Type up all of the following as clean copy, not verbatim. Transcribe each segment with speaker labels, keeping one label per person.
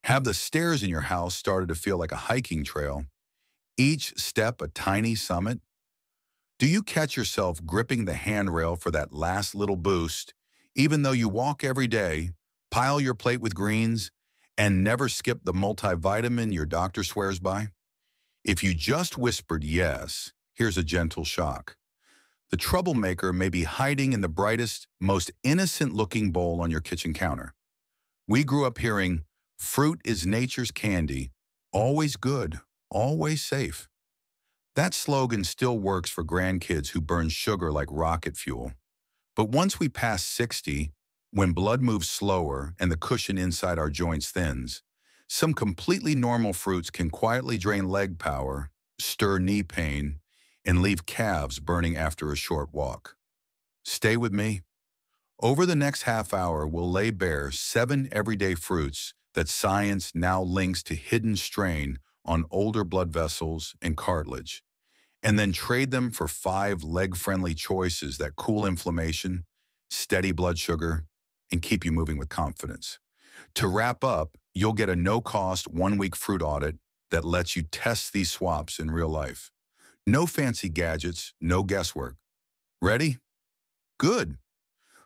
Speaker 1: Have the stairs in your house started to feel like a hiking trail? Each step a tiny summit? Do you catch yourself gripping the handrail for that last little boost, even though you walk every day, pile your plate with greens, and never skip the multivitamin your doctor swears by? If you just whispered yes, here's a gentle shock. The troublemaker may be hiding in the brightest, most innocent-looking bowl on your kitchen counter. We grew up hearing, "Fruit is nature's candy, always good, always safe." That slogan still works for grandkids who burn sugar like rocket fuel. But once we pass 60, when blood moves slower and the cushion inside our joints thins, some completely normal fruits can quietly drain leg power, stir knee pain, and leave calves burning after a short walk. Stay with me. Over the next half hour, we'll lay bare 7 everyday fruits that science now links to hidden strain on older blood vessels and cartilage, and then trade them for 5 leg-friendly choices that cool inflammation, steady blood sugar, and keep you moving with confidence. To wrap up, you'll get a no-cost 1-week fruit audit that lets you test these swaps in real life. No fancy gadgets, no guesswork. Ready? Good.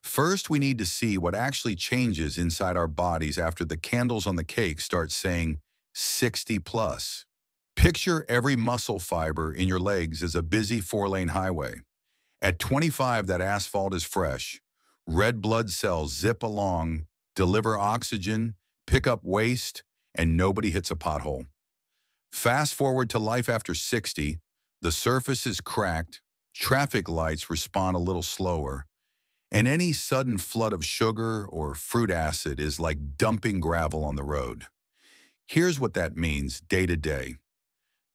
Speaker 1: First, we need to see what actually changes inside our bodies after the candles on the cake start saying 60 plus. Picture every muscle fiber in your legs as a busy 4-lane highway. At 25, that asphalt is fresh. Red blood cells zip along, deliver oxygen, pick up waste, and nobody hits a pothole. Fast forward to life after 60, the surface is cracked, traffic lights respond a little slower, and any sudden flood of sugar or fruit acid is like dumping gravel on the road. Here's what that means day to day.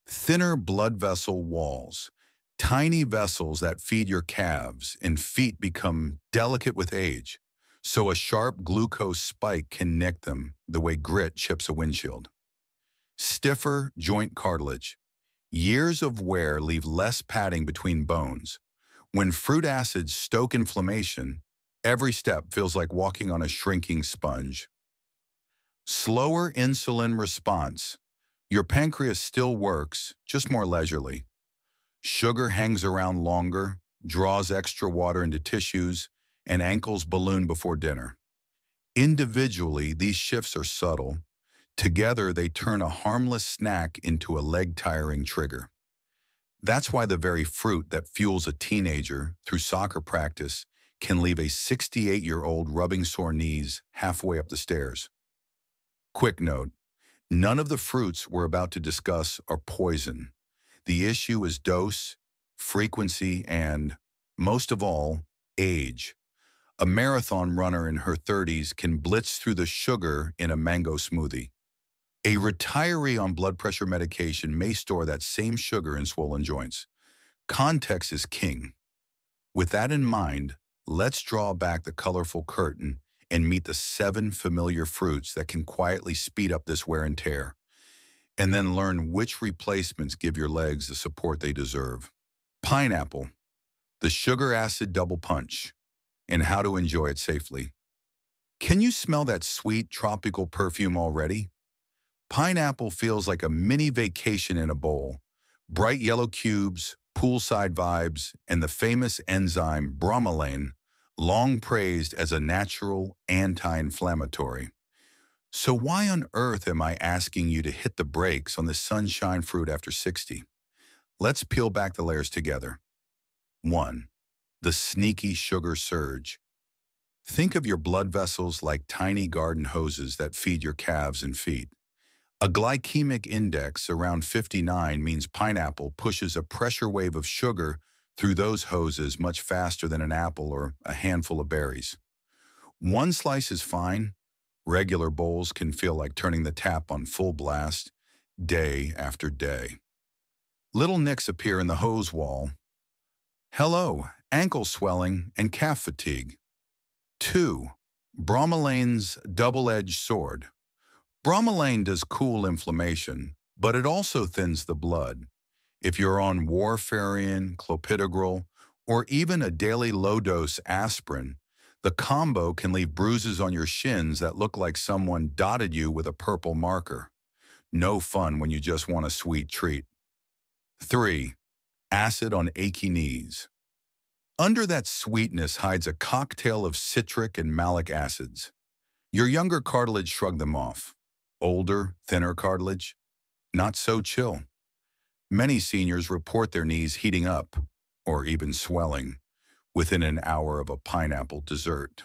Speaker 1: Thinner blood vessel walls. Tiny vessels that feed your calves and feet become delicate with age, so a sharp glucose spike can nick them the way grit chips a windshield. Stiffer joint cartilage. Years of wear leave less padding between bones. When fruit acids stoke inflammation, every step feels like walking on a shrinking sponge. Slower insulin response. Your pancreas still works, just more leisurely. Sugar hangs around longer, draws extra water into tissues, and ankles balloon before dinner. Individually, these shifts are subtle. Together, they turn a harmless snack into a leg-tiring trigger. That's why the very fruit that fuels a teenager through soccer practice can leave a 68-year-old rubbing sore knees halfway up the stairs. Quick note, none of the fruits we're about to discuss are poison. The issue is dose, frequency, and, most of all, age. A marathon runner in her 30s can blitz through the sugar in a mango smoothie. A retiree on blood pressure medication may store that same sugar in swollen joints. Context is king. With that in mind, let's draw back the colorful curtain and meet the 7 familiar fruits that can quietly speed up this wear and tear, and then learn which replacements give your legs the support they deserve. Pineapple, the sugar acid double punch, and how to enjoy it safely. Can you smell that sweet tropical perfume already? Pineapple feels like a mini vacation in a bowl. Bright yellow cubes, poolside vibes, and the famous enzyme bromelain, long praised as a natural anti-inflammatory. So why on earth am I asking you to hit the brakes on this sunshine fruit after 60? Let's peel back the layers together. 1. The sneaky sugar surge. Think of your blood vessels like tiny garden hoses that feed your calves and feet. A glycemic index around 59 means pineapple pushes a pressure wave of sugar through those hoses much faster than an apple or a handful of berries. One slice is fine. Regular bowls can feel like turning the tap on full blast, day after day. Little nicks appear in the hose wall. Hello, ankle swelling and calf fatigue. 2. Bromelain's double-edged sword. Bromelain does cool inflammation, but it also thins the blood. If you're on warfarin, clopidogrel, or even a daily low-dose aspirin, The combo can leave bruises on your shins that look like someone dotted you with a purple marker. No fun when you just want a sweet treat. 3. Acid on achy knees. Under that sweetness hides a cocktail of citric and malic acids. Your younger cartilage shrugged them off. Older, thinner cartilage? Not so chill. Many seniors report their knees heating up, or even swelling, within an hour of a pineapple dessert.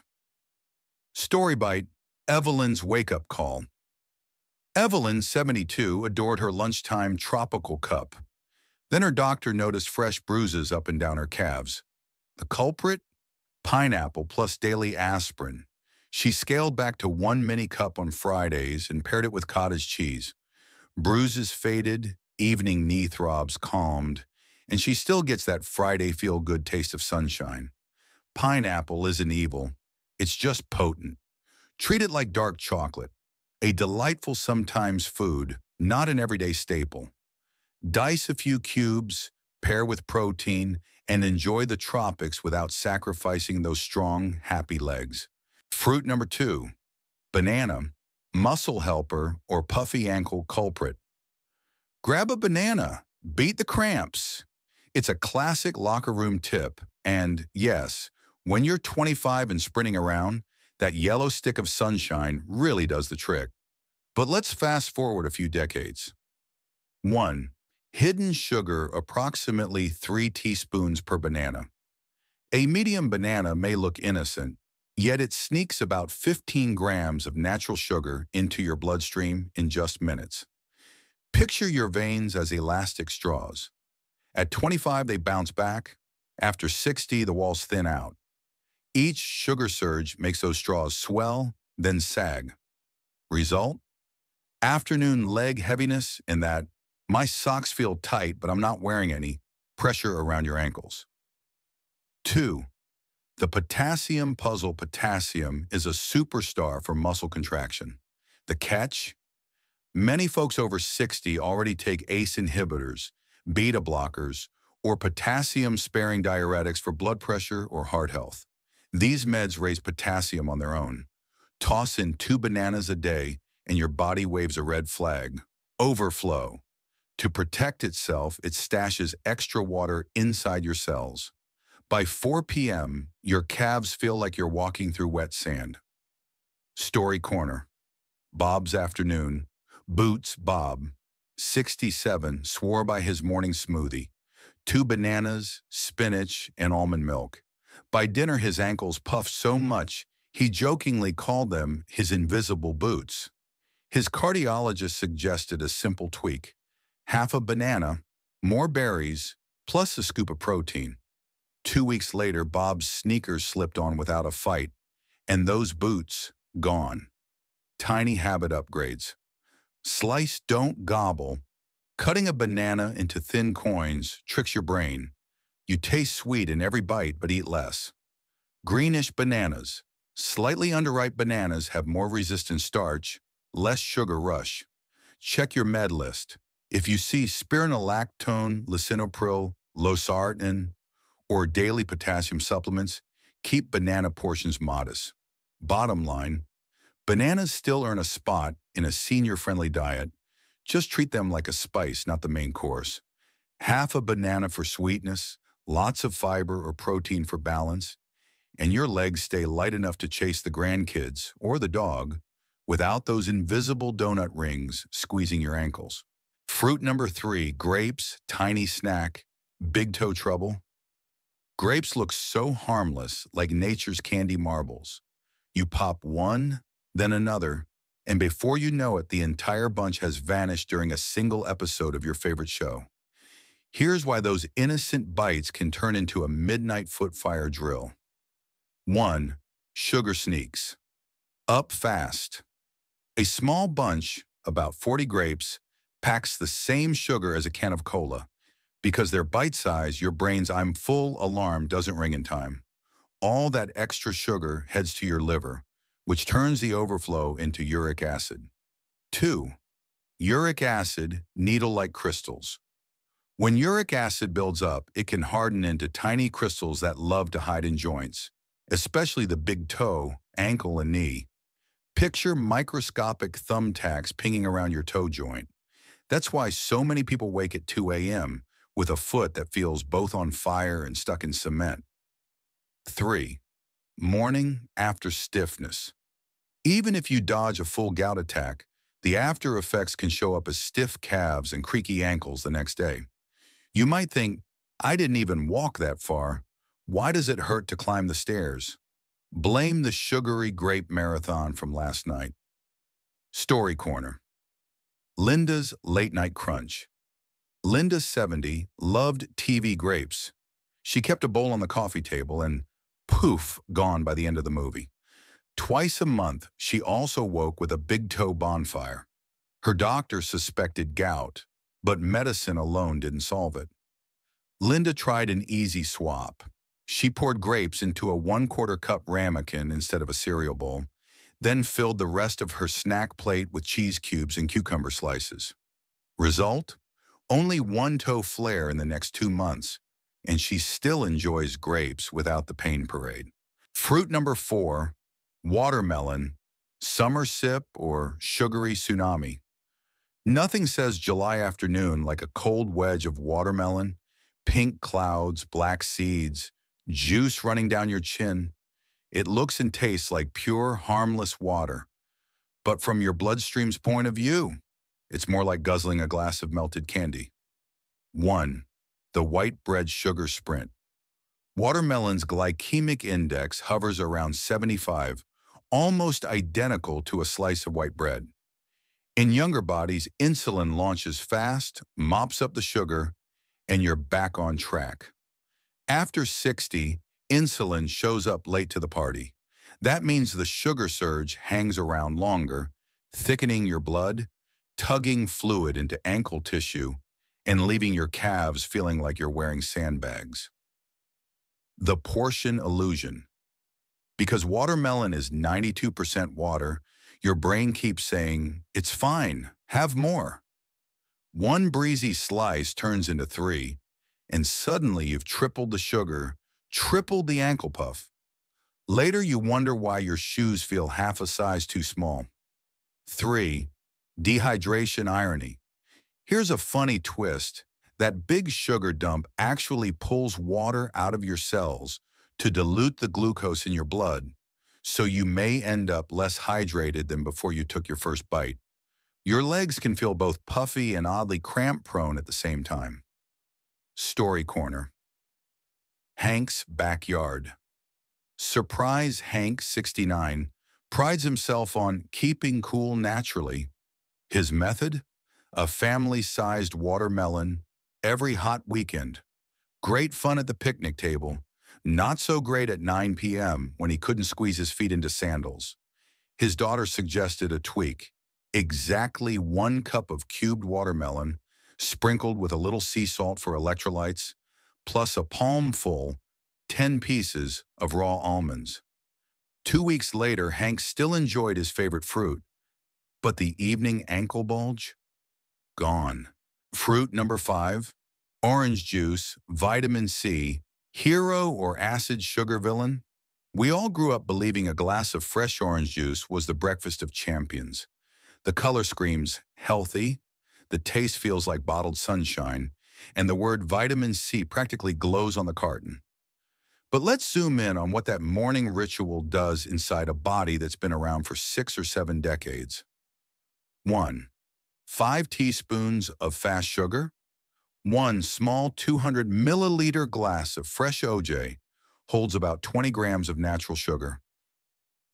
Speaker 1: Story bite, Evelyn's wake-up call. Evelyn, 72, adored her lunchtime tropical cup. Then her doctor noticed fresh bruises up and down her calves. The culprit? Pineapple plus daily aspirin. She scaled back to 1 mini cup on Fridays and paired it with cottage cheese. Bruises faded, evening knee throbs calmed, and she still gets that Friday feel-good taste of sunshine. Pineapple isn't evil. It's just potent. Treat it like dark chocolate, a delightful sometimes food, not an everyday staple. Dice a few cubes, pair with protein, and enjoy the tropics without sacrificing those strong, happy legs. Fruit number 2, banana, muscle helper or puffy ankle culprit. Grab a banana, beat the cramps. It's a classic locker room tip, and yes, when you're 25 and sprinting around, that yellow stick of sunshine really does the trick. But let's fast forward a few decades. 1. Hidden sugar approximately 3 teaspoons per banana. A medium banana may look innocent, yet it sneaks about 15 grams of natural sugar into your bloodstream in just minutes. Picture your veins as elastic straws. At 25, they bounce back. After 60, the walls thin out. Each sugar surge makes those straws swell, then sag. Result? Afternoon leg heaviness and that, my socks feel tight but I'm not wearing any, pressure around your ankles. 2. The potassium puzzle. Potassium is a superstar for muscle contraction. The catch? Many folks over 60 already take ACE inhibitors, beta blockers, or potassium-sparing diuretics for blood pressure or heart health. These meds raise potassium on their own. Toss in 2 bananas a day and your body waves a red flag. Overflow. To protect itself, it stashes extra water inside your cells. By 4 p.m., your calves feel like you're walking through wet sand. Story corner. Bob's afternoon. Boots Bob, 67, swore by his morning smoothie. 2 bananas, spinach, and almond milk. By dinner, his ankles puffed so much, he jokingly called them his invisible boots. His cardiologist suggested a simple tweak. Half a banana, more berries, plus a scoop of protein. 2 weeks later, Bob's sneakers slipped on without a fight, and those boots, gone. Tiny habit upgrades. Slice, don't gobble. Cutting a banana into thin coins tricks your brain. You taste sweet in every bite, but eat less. Greenish bananas. Slightly underripe bananas have more resistant starch, less sugar rush. Check your med list. If you see spironolactone, lisinopril, losartan, or daily potassium supplements, keep banana portions modest. Bottom line, bananas still earn a spot in a senior-friendly diet. Just treat them like a spice, not the main course. Half a banana for sweetness, lots of fiber or protein for balance, and your legs stay light enough to chase the grandkids or the dog without those invisible donut rings squeezing your ankles. Fruit number 3, grapes, tiny snack, big toe trouble. Grapes look so harmless, like nature's candy marbles. You pop one, then another, and before you know it, the entire bunch has vanished during a single episode of your favorite show. Here's why those innocent bites can turn into a midnight foot fire drill. 1. Sugar sneaks. Up fast. A small bunch, about 40 grapes, packs the same sugar as a can of cola. Because they're bite-sized, your brain's "I'm full" alarm doesn't ring in time. All that extra sugar heads to your liver, which turns the overflow into uric acid. 2. Uric acid, needle-like crystals. When uric acid builds up, it can harden into tiny crystals that love to hide in joints. especially the big toe, ankle, and knee. Picture microscopic thumbtacks pinging around your toe joint. That's why so many people wake at 2 a.m. with a foot that feels both on fire and stuck in cement. 3. Morning after stiffness. Even if you dodge a full gout attack, the after effects can show up as stiff calves and creaky ankles the next day. You might think, I didn't even walk that far. Why does it hurt to climb the stairs? Blame the sugary grape marathon from last night. Story Corner. Linda's Late Night Crunch. Linda, 70, loved TV grapes. She kept a bowl on the coffee table and, poof, gone by the end of the movie. Twice a month, she also woke with a big toe bonfire. Her doctor suspected gout, but medicine alone didn't solve it. Linda tried an easy swap. She poured grapes into a 1/4 cup ramekin instead of a cereal bowl, then filled the rest of her snack plate with cheese cubes and cucumber slices. Result? Only one toe flare in the next 2 months, and she still enjoys grapes without the pain parade. Fruit number 4, watermelon, summer sip or sugary tsunami. Nothing says July afternoon like a cold wedge of watermelon, pink clouds, black seeds, juice running down your chin. It looks and tastes like pure, harmless water. But from your bloodstream's point of view, it's more like guzzling a glass of melted candy. 1. The white bread sugar sprint. Watermelon's glycemic index hovers around 75, almost identical to a slice of white bread. In younger bodies, insulin launches fast, mops up the sugar, and you're back on track. After 60, insulin shows up late to the party. That means the sugar surge hangs around longer, thickening your blood, tugging fluid into ankle tissue, and leaving your calves feeling like you're wearing sandbags. The portion illusion. Because watermelon is 92% water, your brain keeps saying, it's fine, have more. One breezy slice turns into 3, and suddenly you've tripled the sugar, tripled the ankle puff. Later you wonder why your shoes feel half a size too small. 3. Dehydration irony. Here's a funny twist. That big sugar dump actually pulls water out of your cells to dilute the glucose in your blood, so you may end up less hydrated than before you took your first bite. Your legs can feel both puffy and oddly cramp-prone at the same time. Story Corner. Hank's backyard. Surprise Hank, 69, prides himself on keeping cool naturally. His method? A family-sized watermelon every hot weekend. Great fun at the picnic table. Not so great at 9 p.m. when he couldn't squeeze his feet into sandals. His daughter suggested a tweak. Exactly 1 cup of cubed watermelon, sprinkled with a little sea salt for electrolytes, plus a palmful, 10 pieces of raw almonds. 2 weeks later, Hank still enjoyed his favorite fruit, but the evening ankle bulge? Gone. Fruit number 5, orange juice, vitamin C, hero or acid sugar villain? We all grew up believing a glass of fresh orange juice was the breakfast of champions. The color screams healthy, the taste feels like bottled sunshine, and the word vitamin C practically glows on the carton. But let's zoom in on what that morning ritual does inside a body that's been around for 6 or 7 decades. 1. 5 teaspoons of fast sugar. 1 small 200 milliliter glass of fresh OJ holds about 20 grams of natural sugar.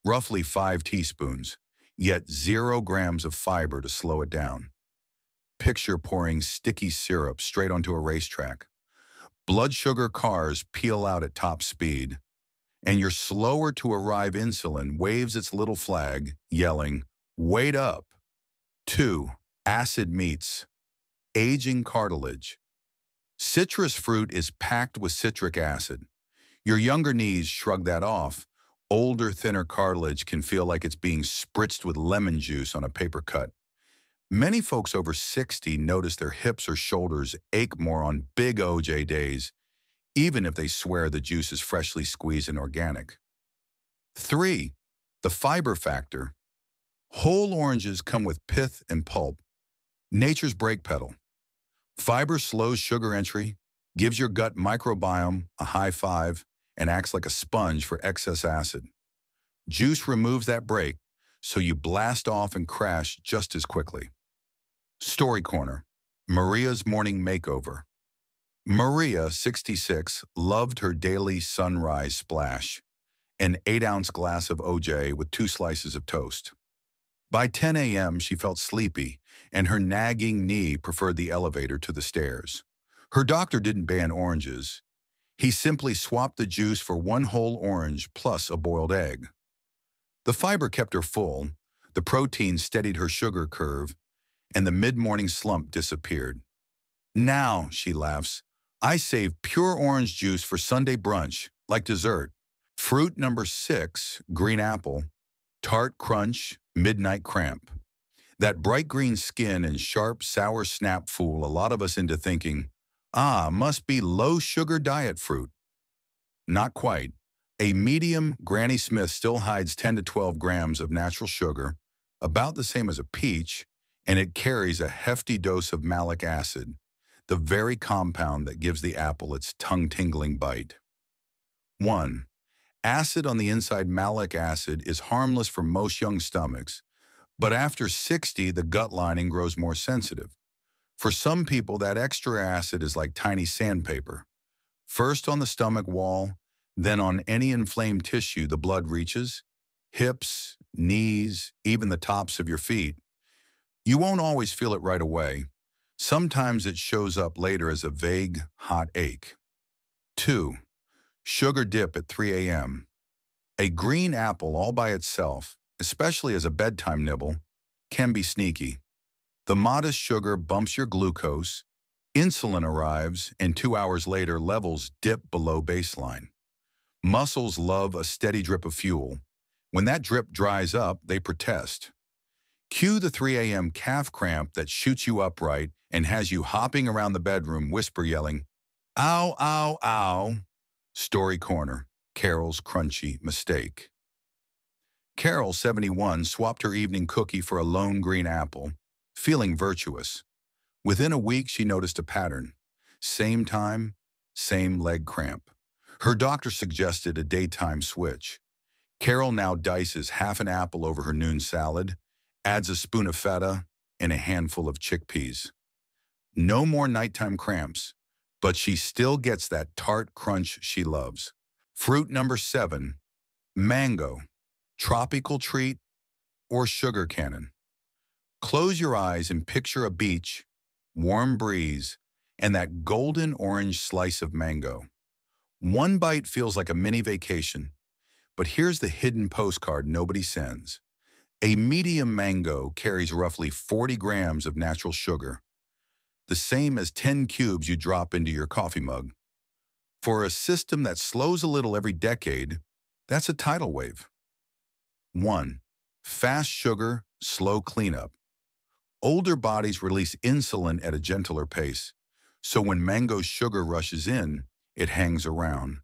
Speaker 1: Roughly 5 teaspoons, yet 0 grams of fiber to slow it down. Picture pouring sticky syrup straight onto a racetrack. Blood sugar cars peel out at top speed, and your slower-to-arrive insulin waves its little flag, yelling, "Wait up!" 2. Acid meats. Aging cartilage. Citrus fruit is packed with citric acid. Your younger knees shrug that off. Older, thinner cartilage can feel like it's being spritzed with lemon juice on a paper cut. Many folks over 60 notice their hips or shoulders ache more on big OJ days, even if they swear the juice is freshly squeezed and organic. 3. The fiber factor. Whole oranges come with pith and pulp, nature's brake pedal. Fiber slows sugar entry, gives your gut microbiome a high five, and acts like a sponge for excess acid. Juice removes that brake, so you blast off and crash just as quickly. Story Corner. Maria's morning makeover. Maria, 66, loved her daily sunrise splash, an 8-ounce glass of OJ with 2 slices of toast. By 10 a.m., she felt sleepy, and her nagging knee preferred the elevator to the stairs. Her doctor didn't ban oranges. He simply swapped the juice for 1 whole orange plus a boiled egg. The fiber kept her full, the protein steadied her sugar curve, and the mid-morning slump disappeared. Now, she laughs, I save pure orange juice for Sunday brunch, like dessert. Fruit number 6, green apple, tart crunch, midnight cramp. That bright green skin and sharp, sour snap fool a lot of us into thinking, must be low-sugar diet fruit. Not quite. A medium Granny Smith still hides 10 to 12 grams of natural sugar, about the same as a peach, and it carries a hefty dose of malic acid, the very compound that gives the apple its tongue-tingling bite. 1. Acid on the inside malic acid is harmless for most young stomachs, but after 60, the gut lining grows more sensitive. For some people, that extra acid is like tiny sandpaper. First on the stomach wall, then on any inflamed tissue the blood reaches, hips, knees, even the tops of your feet. You won't always feel it right away. Sometimes it shows up later as a vague, hot ache. 2. Sugar dip at 3 a.m. A green apple all by itself, especially as a bedtime nibble, can be sneaky. The modest sugar bumps your glucose, insulin arrives, and 2 hours later levels dip below baseline. Muscles love a steady drip of fuel. When that drip dries up, they protest. Cue the 3 a.m. calf cramp that shoots you upright and has you hopping around the bedroom, whisper yelling, "Ow, ow, ow." Story Corner. Carol's crunchy mistake. Carol, 71, swapped her evening cookie for a lone green apple, feeling virtuous. Within a week, she noticed a pattern. Same time, same leg cramp. Her doctor suggested a daytime switch. Carol now dices half an apple over her noon salad, adds a spoon of feta, and a handful of chickpeas. No more nighttime cramps, but she still gets that tart crunch she loves. Fruit number 7, mango, tropical treat, or sugar cannon. Close your eyes and picture a beach, warm breeze, and that golden orange slice of mango. One bite feels like a mini vacation, but here's the hidden postcard nobody sends. A medium mango carries roughly 40 grams of natural sugar, the same as 10 cubes you drop into your coffee mug. For a system that slows a little every decade, that's a tidal wave. 1. Fast sugar, slow cleanup. Older bodies release insulin at a gentler pace, so when mango sugar rushes in, it hangs around,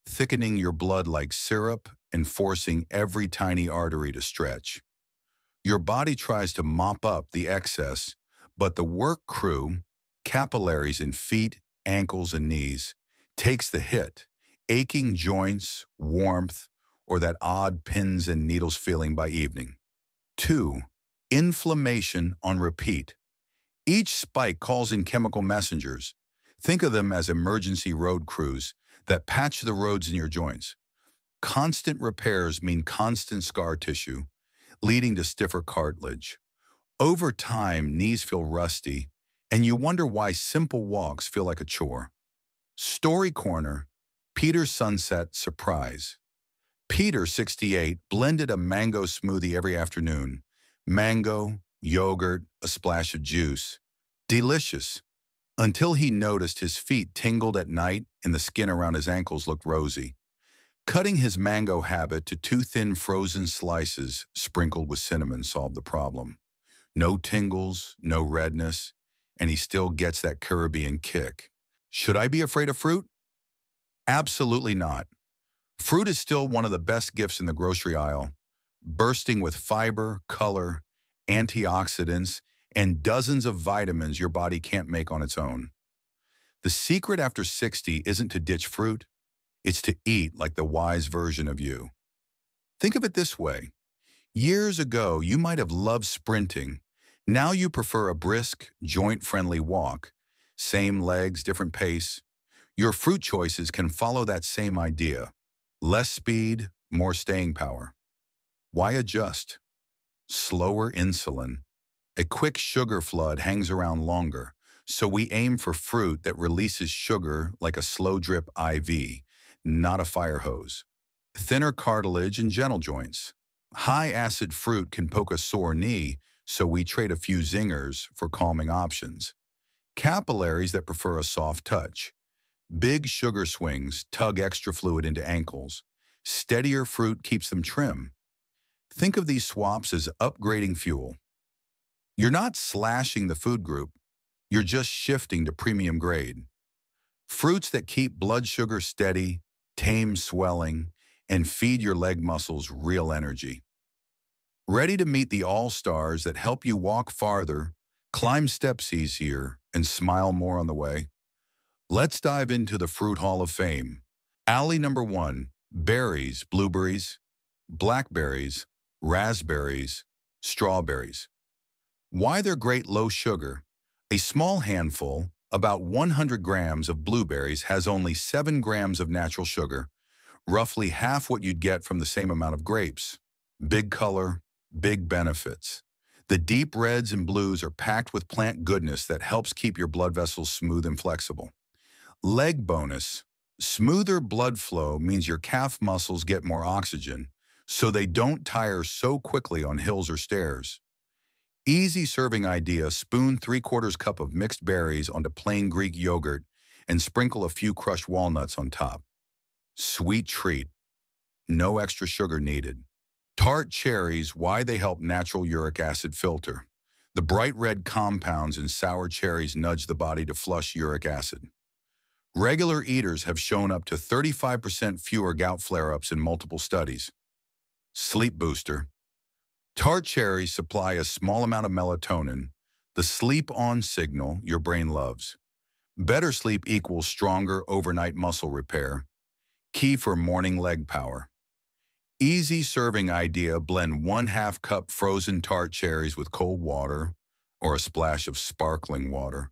Speaker 1: thickening your blood like syrup and forcing every tiny artery to stretch. Your body tries to mop up the excess, but the work crew, capillaries in feet, ankles, and knees, takes the hit, aching joints, warmth, or that odd pins and needles feeling by evening. 2. Inflammation on repeat. Each spike calls in chemical messengers. Think of them as emergency road crews that patch the roads in your joints. Constant repairs mean constant scar tissue, leading to stiffer cartilage. Over time, knees feel rusty, and you wonder why simple walks feel like a chore. Story Corner. Peter's Sunset Surprise. Peter, 68, blended a mango smoothie every afternoon. Mango, yogurt, a splash of juice. Delicious. Until he noticed his feet tingled at night and the skin around his ankles looked rosy. Cutting his mango habit to 2 thin frozen slices sprinkled with cinnamon solved the problem. No tingles, no redness, and he still gets that Caribbean kick. Should I be afraid of fruit? Absolutely not. Fruit is still one of the best gifts in the grocery aisle, bursting with fiber, color, antioxidants, and dozens of vitamins your body can't make on its own. The secret after 60 isn't to ditch fruit, it's to eat like the wise version of you. Think of it this way. Years ago, you might have loved sprinting. Now you prefer a brisk, joint-friendly walk. Same legs, different pace. Your fruit choices can follow that same idea. Less speed, more staying power. Why adjust? Slower insulin. A quick sugar flood hangs around longer, so we aim for fruit that releases sugar like a slow drip IV, not a fire hose. Thinner cartilage and gentle joints. High-acid fruit can poke a sore knee, so we trade a few zingers for calming options. Capillaries that prefer a soft touch. Big sugar swings tug extra fluid into ankles. Steadier fruit keeps them trim. Think of these swaps as upgrading fuel. You're not slashing the food group, you're just shifting to premium grade. Fruits that keep blood sugar steady, tame swelling, and feed your leg muscles real energy. Ready to meet the all-stars that help you walk farther, climb steps easier, and smile more on the way? Let's dive into the Fruit Hall of Fame. Alley number 1, berries, blueberries, blackberries, raspberries, strawberries. Why they're great low sugar? A small handful, about 100 grams of blueberries has only 7 grams of natural sugar, roughly half what you'd get from the same amount of grapes. Big color, big benefits. The deep reds and blues are packed with plant goodness that helps keep your blood vessels smooth and flexible. Leg bonus. Smoother blood flow means your calf muscles get more oxygen, so they don't tire so quickly on hills or stairs. Easy serving idea, spoon 3/4 cup of mixed berries onto plain Greek yogurt and sprinkle a few crushed walnuts on top. Sweet treat. No extra sugar needed. Tart cherries, why they help natural uric acid filter. The bright red compounds in sour cherries nudge the body to flush uric acid. Regular eaters have shown up to 35% fewer gout flare-ups in multiple studies. Sleep booster. Tart cherries supply a small amount of melatonin, the sleep-on signal your brain loves. Better sleep equals stronger overnight muscle repair. Key for morning leg power. Easy serving idea, blend 1/2 cup frozen tart cherries with cold water or a splash of sparkling water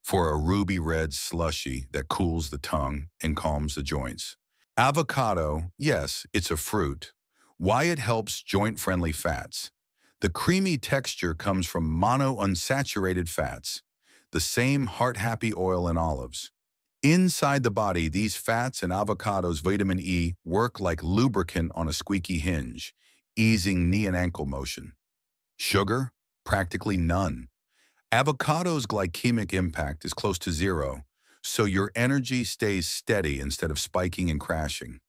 Speaker 1: for a ruby red slushy that cools the tongue and calms the joints. Avocado, yes, it's a fruit. Why it helps joint-friendly fats. The creamy texture comes from monounsaturated fats, the same heart-happy oil in olives. Inside the body, these fats and avocado's vitamin E work like lubricant on a squeaky hinge, easing knee and ankle motion. Sugar? Practically none. Avocado's glycemic impact is close to 0, so your energy stays steady instead of spiking and crashing.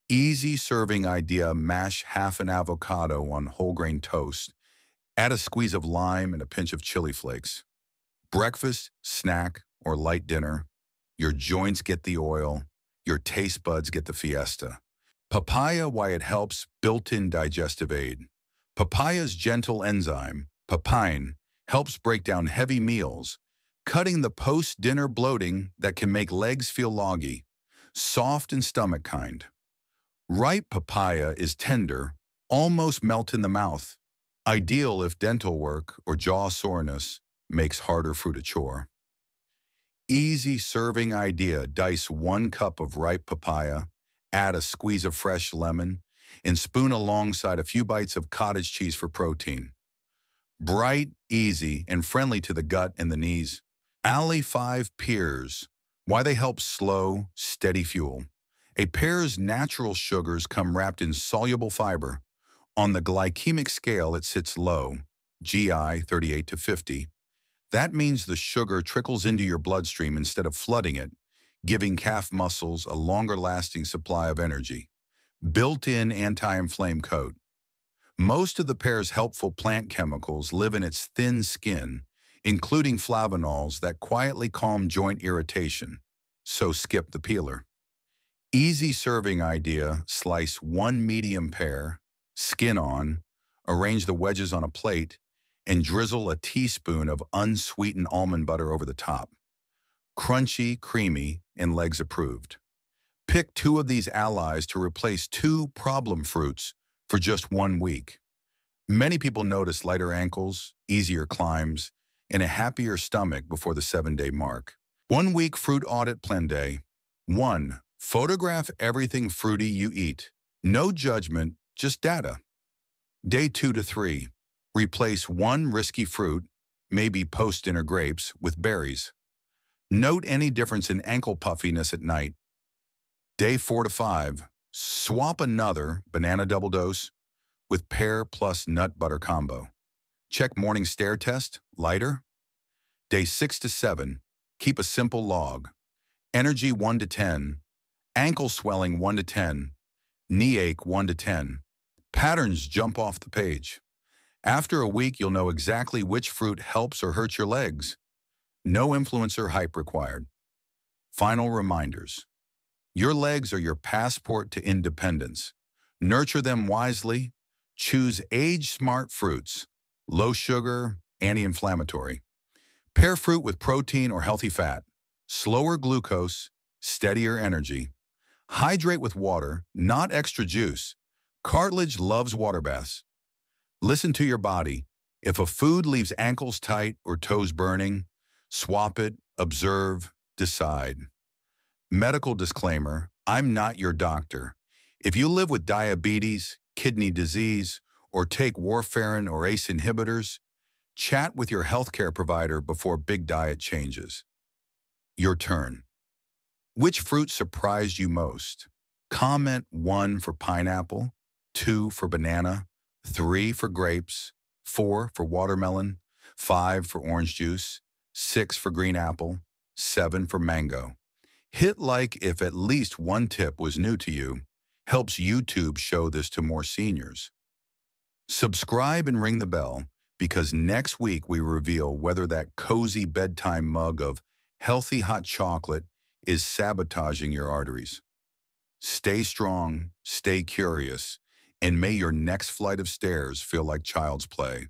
Speaker 1: Easy serving idea, mash half an avocado on whole grain toast. Add a squeeze of lime and a pinch of chili flakes. Breakfast, snack, or light dinner. Your joints get the oil, your taste buds get the fiesta. Papaya, why it helps, built-in digestive aid. Papaya's gentle enzyme, papain, helps break down heavy meals, cutting the post-dinner bloating that can make legs feel loggy. Soft and stomach kind. Ripe papaya is tender, almost melt in the mouth. Ideal if dental work or jaw soreness makes harder fruit a chore. Easy serving idea, dice 1 cup of ripe papaya, add a squeeze of fresh lemon, and spoon alongside a few bites of cottage cheese for protein. Bright, easy, and friendly to the gut and the knees. Alley 5 pears, why they help slow, steady fuel. A pear's natural sugars come wrapped in soluble fiber. On the glycemic scale, it sits low, GI 38 to 50. That means the sugar trickles into your bloodstream instead of flooding it, giving calf muscles a longer-lasting supply of energy. Built-in anti-inflamed coat. Most of the pear's helpful plant chemicals live in its thin skin, including flavonols that quietly calm joint irritation, so skip the peeler. Easy serving idea: slice one medium pear, skin on, arrange the wedges on a plate, and drizzle a teaspoon of unsweetened almond butter over the top. Crunchy, creamy, and legs approved. Pick two of these allies to replace two problem fruits for just 1 week. Many people notice lighter ankles, easier climbs, and a happier stomach before the 7-day mark. 1 week fruit audit plan day. 1. Photograph everything fruity you eat. No judgment, just data. Day 2 to 3. Replace one risky fruit, maybe post-dinner grapes, with berries. Note any difference in ankle puffiness at night. Day 4 to 5. Swap another banana double dose with pear plus nut butter combo. Check morning stair test, lighter. Day 6 to 7. Keep a simple log. Energy 1 to 10. Ankle swelling 1 to 10. Knee ache 1 to 10. Patterns jump off the page. After a week, you'll know exactly which fruit helps or hurts your legs. No influencer hype required. Final reminders. Your legs are your passport to independence. Nurture them wisely. Choose age-smart fruits. Low sugar, anti-inflammatory. Pair fruit with protein or healthy fat. Slower glucose, steadier energy. Hydrate with water, not extra juice. Cartilage loves water baths. Listen to your body. If a food leaves ankles tight or toes burning, swap it, observe, decide. Medical disclaimer: I'm not your doctor. If you live with diabetes, kidney disease, or take warfarin or ACE inhibitors, chat with your healthcare provider before big diet changes. Your turn. Which fruit surprised you most? Comment 1 for pineapple, 2 for banana, 3 for grapes, 4 for watermelon, 5 for orange juice, 6 for green apple, 7 for mango. Hit like if at least one tip was new to you. Helps YouTube show this to more seniors. Subscribe and ring the bell, because next week we reveal whether that cozy bedtime mug of healthy hot chocolate is sabotaging your arteries. Stay strong, stay curious, and may your next flight of stairs feel like child's play.